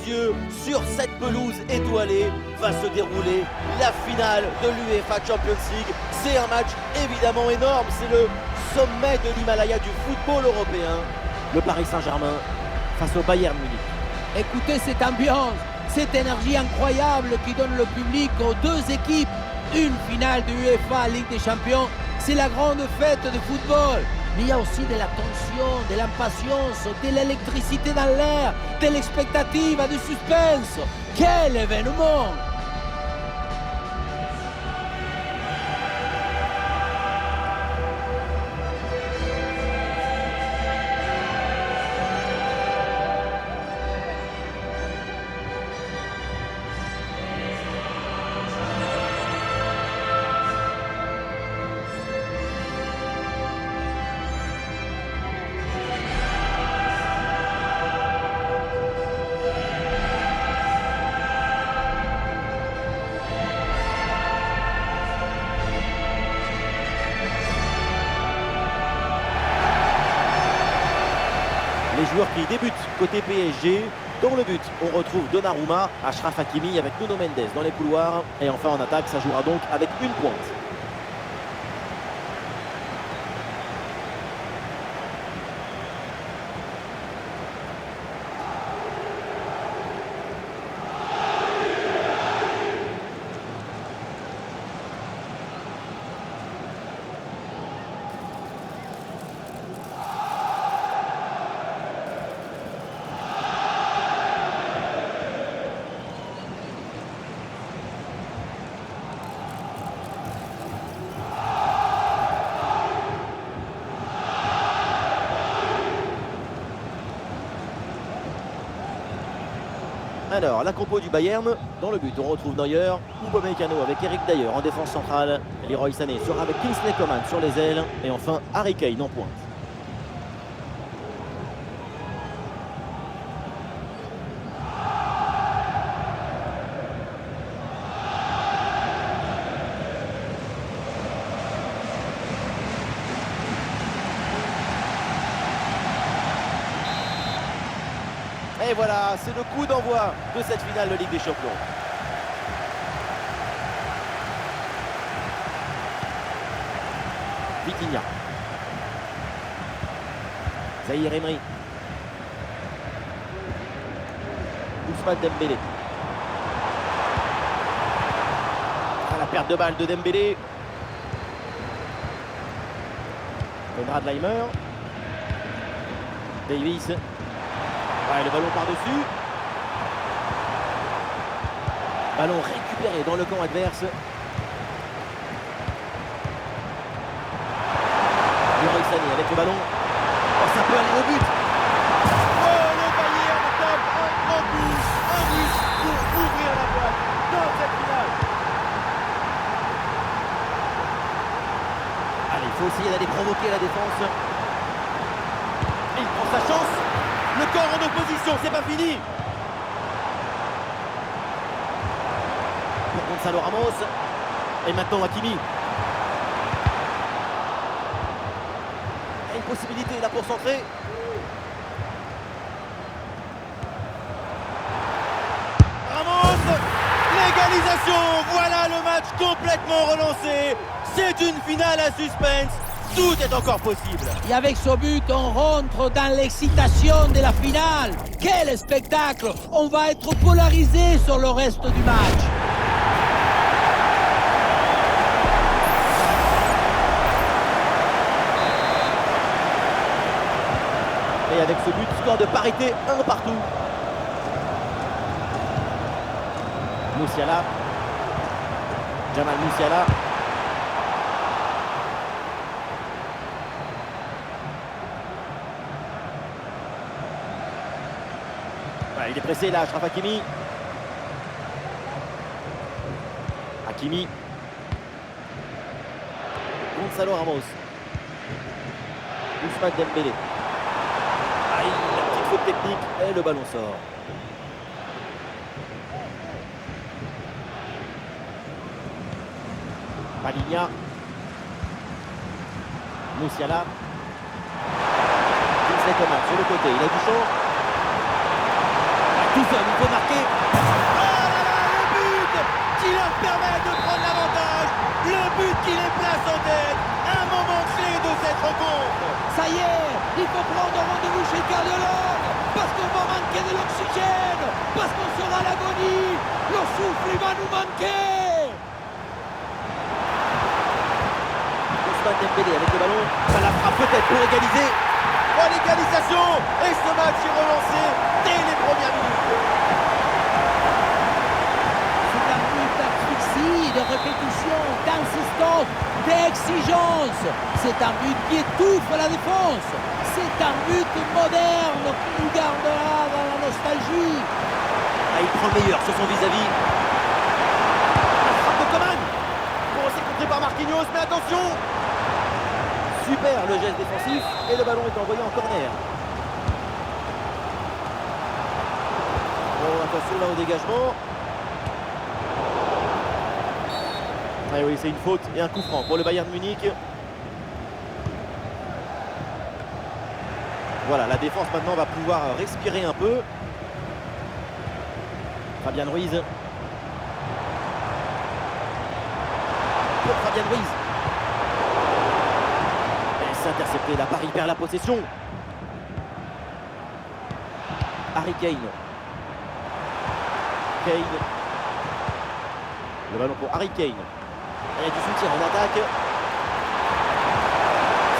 yeux, sur cette pelouse étoilée, va se dérouler la finale de l'UEFA Champions League. C'est un match évidemment énorme, c'est le sommet de l'Himalaya du football européen. Le Paris Saint-Germain face au Bayern Munich. Écoutez cette ambiance, cette énergie incroyable qui donne le public aux deux équipes. Une finale de l'UEFA Ligue des Champions, c'est la grande fête de football. Mais il y a aussi de la tension, de l'impatience, de l'électricité dans l'air, de l'expectative, du suspense. Quel événement! Les joueurs qui débutent côté PSG. Dans le but, on retrouve Donnarumma, Achraf Hakimi avec Nuno Mendes dans les couloirs. Et enfin en attaque, ça jouera donc avec une pointe. Alors, la compo du Bayern, dans le but, on retrouve Neuer, Upamecano avec Eric Dyer en défense centrale, Leroy Sané sera avec Kingsley Coman sur les ailes, et enfin Harry Kane en pointe. Et voilà, c'est le coup d'envoi de cette finale de Ligue des Champions. Vitinha. Zahir Emery. Ousmane Dembélé. La perte de balle de Dembélé. Konrad Laimer. Davies. Ouais, le ballon par-dessus. Ballon récupéré dans le camp adverse. Leroy Sané avec le ballon. Oh, ça peut aller au but. Oh, le Bayern tape un grand coup. Un but pour ouvrir la boîte dans cette finale. Allez, il faut essayer d'aller provoquer la défense. Et il prend sa chance. Le corps en opposition, c'est pas fini. Pour Gonzalo Ramos. Et maintenant Hakimi. Et une possibilité là pour centrer. Ramos. L'égalisation. Voilà le match complètement relancé. C'est une finale à suspense. Tout est encore possible. Et avec ce but, on rentre dans l'excitation de la finale. Quel spectacle! On va être polarisé sur le reste du match. Et avec ce but, score de parité, 1 partout. Musiala. Jamal Musiala. Il est pressé là, Achraf Hakimi. Hakimi. Gonzalo Ramos. Ousmane Dembélé. Aïe, la petite faute technique et le ballon sort. Paligna. Musiala. Kingsley Coman sur le côté, il a du champ. Tout seul, il faut marquer. Oh là là, le but qui leur permet de prendre l'avantage. Le but qui les place en tête. Un moment clé de cette rencontre. Ça y est, il faut prendre rendez-vous chez le cardiologue, parce qu'on va manquer de l'oxygène, parce qu'on sera à l'agonie, le souffle il va nous manquer. Ousmane Dembélé avec le ballon, ça la frappe peut-être pour égaliser. Oh, l'égalisation. Et ce match est relancé dès les premières minutes. C'est un but d'asphyxie, de répétition, d'insistance, d'exigence. C'est un but qui étouffe la défense. C'est un but moderne qui nous gardera dans la nostalgie. Ah, il prend le meilleur sur son vis-à-vis. La frappe de Coman. Bon, c'est contré par Marquinhos, mais attention. Super le geste défensif et le ballon est envoyé en corner. Bon, attention là au dégagement. Ah oui, c'est une faute et un coup franc pour le Bayern Munich. Voilà, la défense maintenant va pouvoir respirer un peu. Fabian Ruiz. Pour Fabian Ruiz. Et c'est intercepté, la Paris perd la possession. Harry Kane. Kane. Le ballon pour Harry Kane. Il y a du soutien en attaque.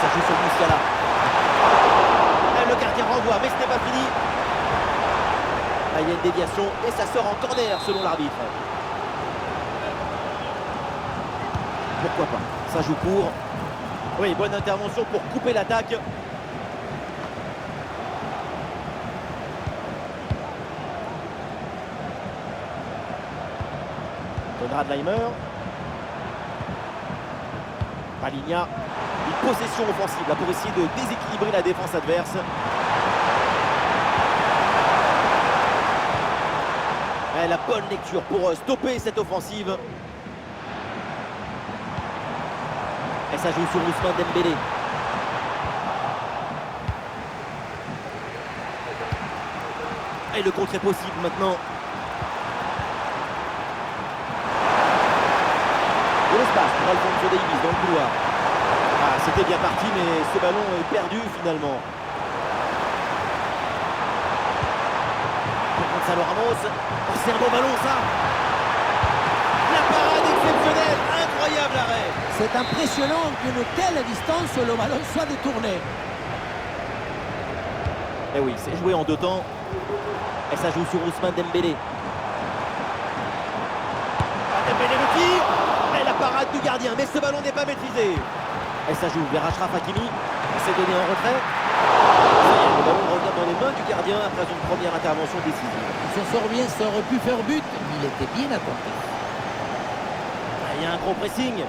Ça joue sur Musiala. Le gardien renvoie, mais ce n'est pas fini. Là, il y a une déviation et ça sort en corner selon l'arbitre. Pourquoi pas? Ça joue pour. Oui, bonne intervention pour couper l'attaque. Konrad Laimer. Paligna. Une possession offensive là, pour essayer de déséquilibrer la défense adverse. Et la bonne lecture pour stopper cette offensive. Et ça joue sur Ousmane Dembélé. Et le contre est possible maintenant. De l'espace pour Alphonso Davies dans le couloir. Ah, c'était bien parti, mais ce ballon est perdu finalement. Pour Gonzalo Ramos. Oh, c'est un bon ballon ça. La parade exceptionnelle, incroyable arrêt. C'est impressionnant qu'une telle distance, le ballon soit détourné. Eh oui, c'est joué en deux temps. Et ça joue sur Ousmane Dembélé. Ah, Dembélé le tir. Et la parade du gardien, mais ce ballon n'est pas maîtrisé. Et ça joue vers Achraf Hakimi. C'est donné en retrait. Ça y est, le ballon revient dans les mains du gardien après une première intervention décisive. Il s'en sort bien, ça aurait pu faire but, mais il était bien attentif. Il y a un gros pressing.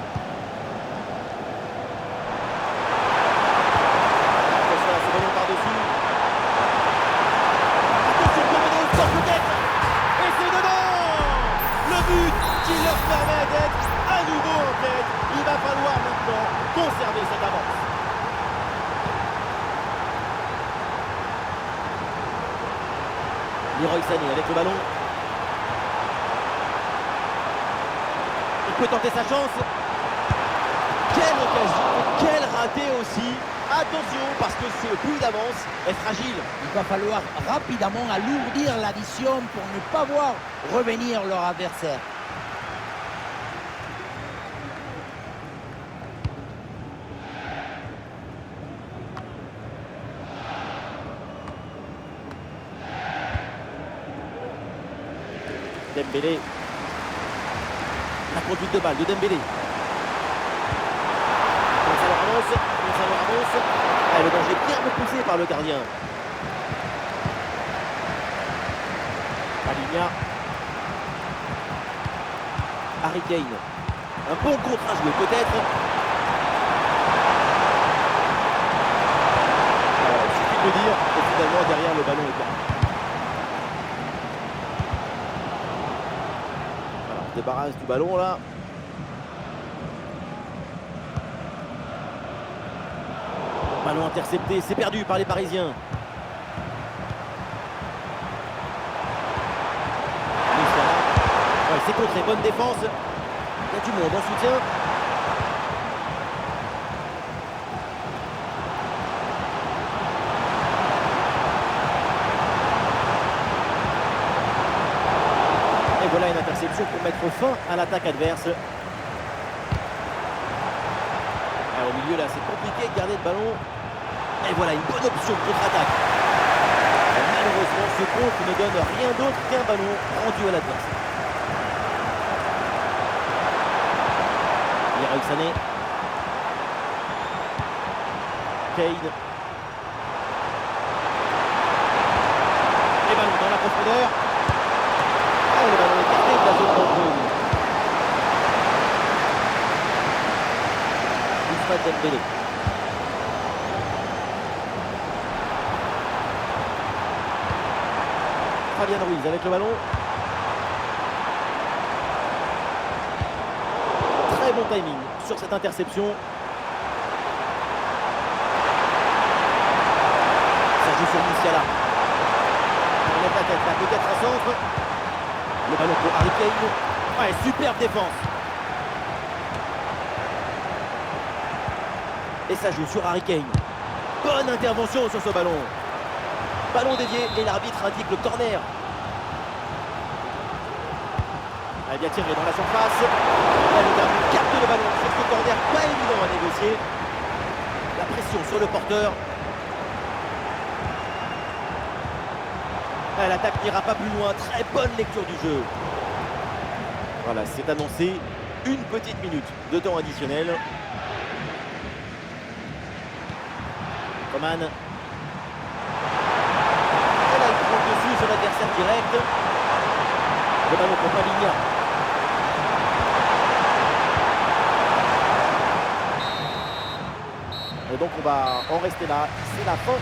Attention à ce ballon par-dessus. Attention pour mener au score peut-être. Et c'est dedans. Le but qui leur permet d'être à nouveau en tête. Il va falloir maintenant conserver cette avance. Leroy Sané avec le ballon. Il peut tenter sa chance. Quelle occasion, quel raté aussi. Attention parce que ce but d'avance est fragile. Il va falloir rapidement alourdir l'addition pour ne pas voir revenir leur adversaire. Dembélé. La conduite de balle de Dembélé. Gonzalo Ramos. Ah, le danger bien repoussé par le gardien. Paligna. Harry Kane. Un bon contre à jouer peut-être. Il suffit de le dire. Et finalement derrière le ballon est perdu. Voilà, on se débarrasse du ballon là. Ballon intercepté, c'est perdu par les Parisiens. c'est contré, bonne défense. Il y a du monde en soutien. Et voilà une interception pour mettre fin à l'attaque adverse. Alors, au milieu là, c'est compliqué de garder le ballon. Et voilà une bonne option de contre-attaque. Malheureusement, ce contre ne donne rien d'autre qu'un ballon rendu à l'adversaire. Leroy Sané. Kane. Et ballon dans la profondeur. Oh, le ballon est écarté de la zone dangereuse. Ousmane Dembélé. Fabian Ruiz avec le ballon. Très bon timing sur cette interception. Ça joue sur Musiala. On lève la tête là, peut-être un centre. Le ballon pour Harry Kane. Ouais, superbe défense. Et ça joue sur Harry Kane. Bonne intervention sur ce ballon. Ballon dévié et l'arbitre indique le corner. Elle vient tirer dans la surface. Le dernier capte le ballon sur ce corner, pas évident à négocier. La pression sur le porteur. L'attaque n'ira pas plus loin. Très bonne lecture du jeu. Voilà, c'est annoncé. Une petite minute de temps additionnel. Coman. Sur l'adversaire direct. Le ballon pour Paligna. Et donc on va en rester là. C'est la fin